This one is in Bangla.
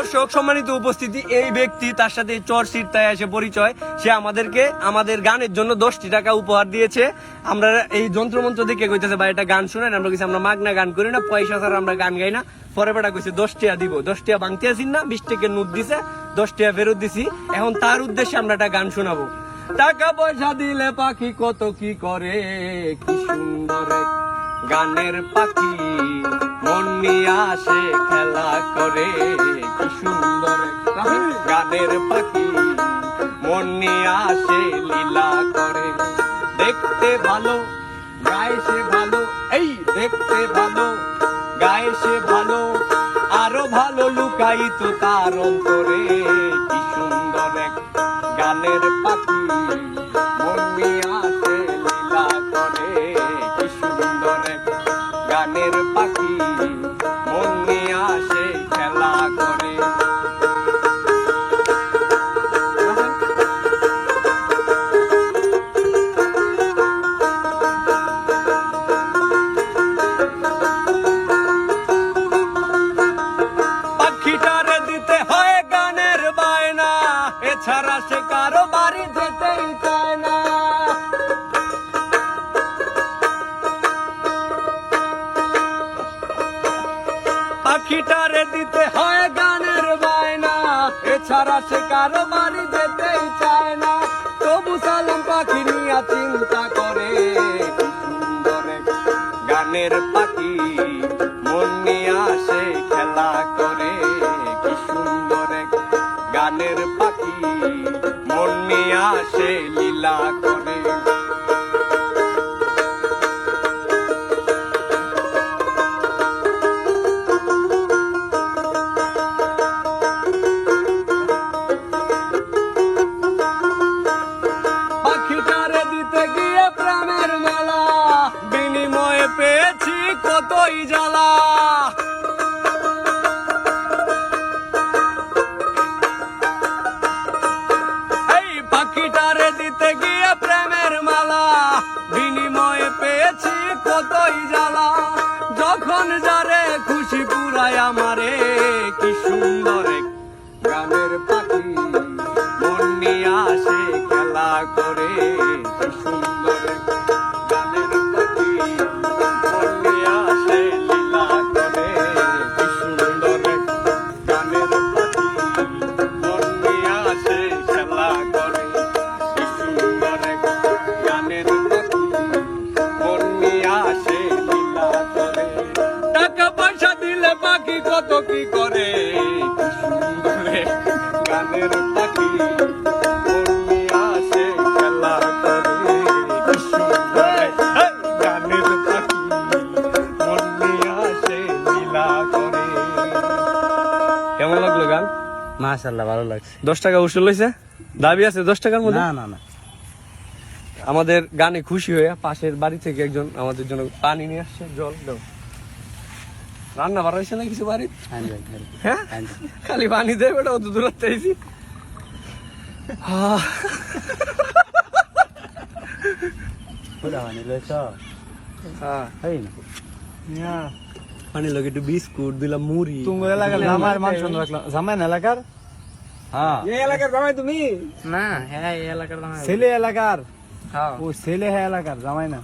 দর্শক সম্মানিত উপস্থিতি, এই ব্যক্তি তার সাথে চর সিরতায় এসে পরিচয়। সে আমাদেরকে আমাদের গানের জন্য 10টি টাকা উপহার দিয়েছে। আমরা এই যন্ত্রমন্ত্র দেখে কইতেছে ভাই এটা গান শুনেন, আমরা কইছি আমরা মাগনা গান করি না, পয়সা ছাড়া আমরা গান গাই না। পরে বেটা কইছে 10 টাকা দিব, 10 টাকা ভাঙতে আসিন না, 20 টাকা নোট দিছে, 10 টাকা ফেরত দিছি। এখন তার উদ্দেশ্যে আমরা একটা গান শোনাবো। টাকা পয়সা দিলে পাখি কত কি করে, কি সুন্দর এক গানের পাখি মন নিয়ে আসে খেলা করে, কি সুন্দর এক গানের পাখি মন নিয়ে আসে লীলা করে। দেখতে ভালো গায়ে সে ভালো, এই দেখতে ভালো গায়ে সে ভালো, আরো ভালো লুকায়িত তার অন্তরে, কি সুন্দর এক গানের পাখি মন নিয়ে আসে লীলা করে, কি সুন্দর এক গানের পাখি মন নিয়ে আসে খেলা করে। পাখিটারে দিতে হয় গানের বায়না, এছাড়া সে কারো বাড়ি যেতেই চায় না। পাখিটারে দিতে হয় গানের বায়না, এছাড়া সে কারো বাড়ি যেতেই চায় না। তবু সালাম পাখি নিয়ে চিন্তা করে, কি সুন্দর এক গানের পাখি মন নিয়ে আসে খেলা করে, কি সুন্দর এক গানের পাখি মন নিয়ে আসে লীলা করে। পাখিটারে দিতে গিয়ে প্রেমের মালা, বিনিময়ে পেয়েছি কতই জ্বালা। এই পাখিটারে দিতে গিয়ে প্রেমের মালা, বিনিময়ে পেয়েছি কতই জ্বালা। যখন যারে খুশি পুরায় আমারে, কি সুন্দর এক গানের পাখি মন নিয়ে আসে খেলা করে, কি সুন্দর এক গানের পাখি মন নিয়ে আসে লীলা করে, কি সুন্দর এক গানের পাখি মন নিয়ে আসে খেলা করে, কি সুন্দর এক গানের পাখি মন নিয়ে আসে লীলা করে। টাকা পয়সা দিলে পাখি কত কি করে, কি সুন্দর এক গানের পাখি মন নিয়ে আসে খেলা করে, কি সুন্দর এক গানের পাখি মন নিয়ে আসে লীলা করে। কেমন লাগলো গান? মাশাআল্লাহ, ভালো লাগছে। 10 টাকা উসুল হয়েছে, দাবি আছে 10 টাকার মধ্যে। না না না, আমাদের গানে খুশি হয়ে পাশের বাড়ি থেকে একজন আমাদের জন্য পানি নিয়ে আসছে, জল দাও। রান্না বার হয়েছে না কিছু বাড়ি? হ্যাঁ, খালি পানি দেয় বেটা, অত দূর আইছি। পানি লগে একটু বিস্কুট দিলাম, মুড়ি। তুমি এলাকার জামাইয়ের মান শুনে রাখলাম। জামাই না এলাকার? হ্যাঁ, এই এলাকার জামাই তুমি? না, হ্যাঁ এই এলাকার জামাই। ছেলে এলাকার? হ্যাঁ, ও ছেলে হ্যাঁ এলাকার জামাই না।